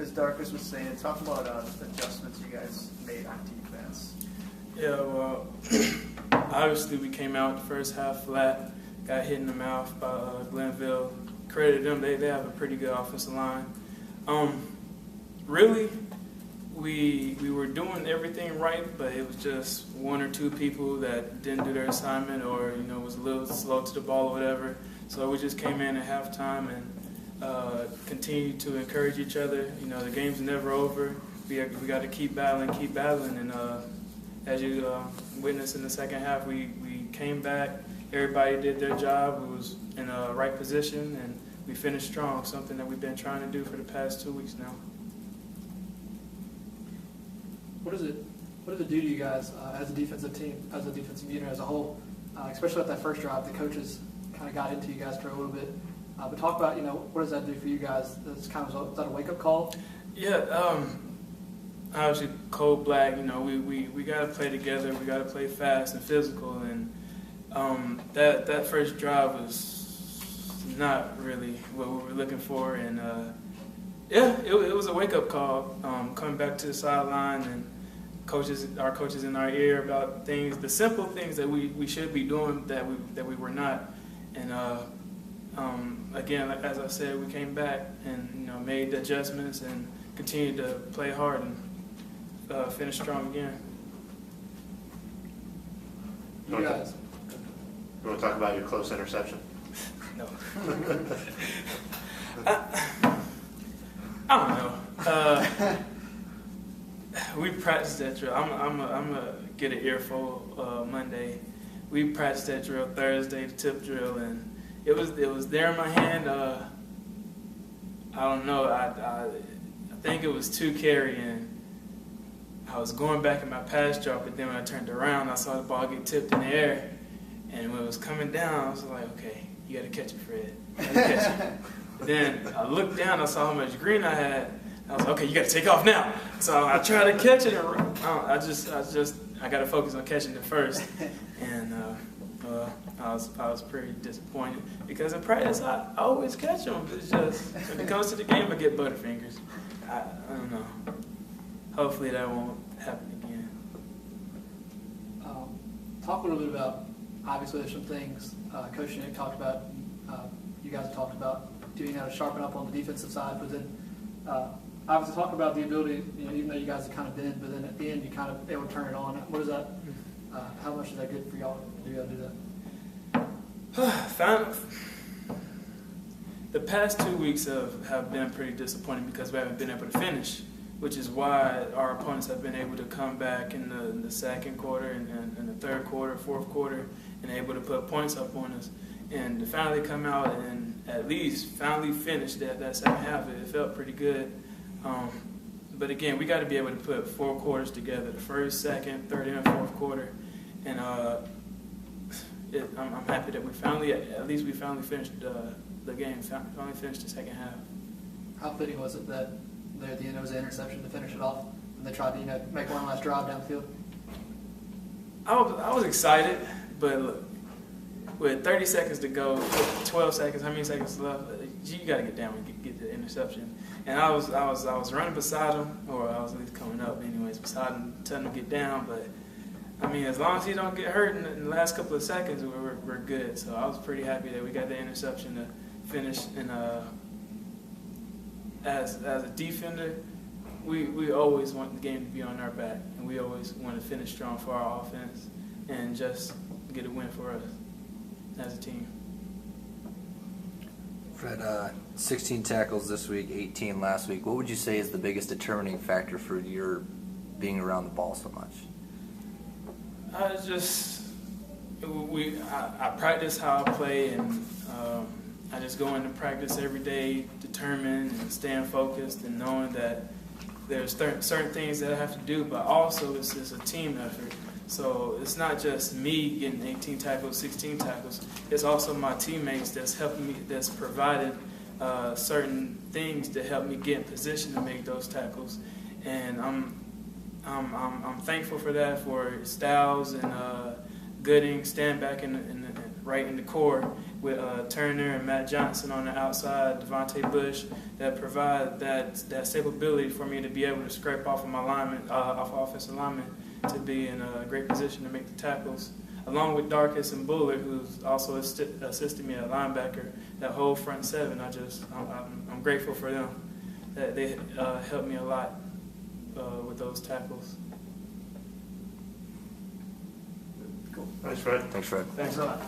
as Darkus was saying, talk about adjustments you guys made on defense. Yeah, well, obviously we came out the first half flat, got hit in the mouth by Glenville. Credit them, they have a pretty good offensive line. Really, we were doing everything right, but it was just one or two people that didn't do their assignment or, was a little slow to the ball or whatever. So we just came in at halftime and continued to encourage each other. The game's never over. We got to keep battling, and as you witnessed in the second half, we came back. Everybody did their job. We was in a right position, and we finished strong, something that we've been trying to do for the past 2 weeks now. What does it do to you guys as a defensive team, as a defensive unit as a whole, especially at that first drive? The coaches kind of got into you guys for a little bit. But talk about, what does that do for you guys? Is that a wake-up call? Yeah, obviously cold black, we got to play together. We got to play fast and physical. And that first drive was not really what we were looking for. And, it was a wake-up call, coming back to the sideline and our coaches in our ear about things, the simple things that we should be doing that we were not. And again, as I said, we came back and made the adjustments and continued to play hard and finish strong again. You guys. You want to talk about your close interception? No. I don't know. We practiced that drill. I'm gonna get an earful Monday. We practiced that drill Thursday, the tip drill, and it was there in my hand. I don't know. I think it was 2 carry, and I was going back in my pass drop, but then when I turned around, I saw the ball get tipped in the air, and when it was coming down, I was like, okay, you got to catch it, Fred. You got to catch it. Then I looked down, I saw how much green I had. I was like, okay, you got to take off now. So I tried to catch it, and I got to focus on catching it first. And I was pretty disappointed because in practice I always catch them. It's just when it comes to the game, I get butterfingers. I don't know. Hopefully that won't happen again. Talk a little bit about. Obviously, there's some things Coach Nick talked about. You guys have talked about doing how to sharpen up on the defensive side, but then obviously talk about the ability. Even though you guys have kind of been, but then at the end you kind of able to turn it on. What is that? How much is that good for y'all? Do you do that? The past 2 weeks have been pretty disappointing because we haven't been able to finish, which is why our opponents have been able to come back in the second quarter and the third quarter, fourth quarter, and able to put points up on us. And to finally come out and at least finally finish that second half, it felt pretty good. But again, we got to be able to put 4 quarters together, the first, second, third, and fourth quarter. And I'm happy that we finally finished the game, finally finished the second half. How fitting was it that there at the end it was an interception to finish it off, and they tried to make one last drive down the field? I was excited, but look, with 30 seconds to go, 12 seconds, how many seconds left? You got to get down and get the interception. And I was running beside him, or I was at least coming up anyways beside him, telling him to get down. But I mean, as long as he don't get hurt in the last couple of seconds, we're good. So I was pretty happy that we got the interception to finish. And as a defender, we always want the game to be on our back, and we always want to finish strong for our offense and just get a win for us as a team. Fred, 16 tackles this week, 18 last week. What would you say is the biggest determining factor for your being around the ball so much? I practice how I play, and I just go into practice every day determined and staying focused and knowing that there's certain things that I have to do, but also it's a team effort. So it's not just me getting 18 tackles, 16 tackles. It's also my teammates that's helping me, that's provided certain things to help me get in position to make those tackles. And I'm thankful for that, for Styles and Gooding, stand back right in the core, with Turner and Matt Johnson on the outside, Devontae Bush, that provide that stability for me to be able to scrape off of my lineman, off offensive lineman, to be in a great position to make the tackles. Along with Darkus and Bullard, who's also assisted me at linebacker, that whole front seven, I'm grateful for them. That they helped me a lot with those tackles. Cool. Thanks, Fred. Thanks, Fred. Thanks a lot.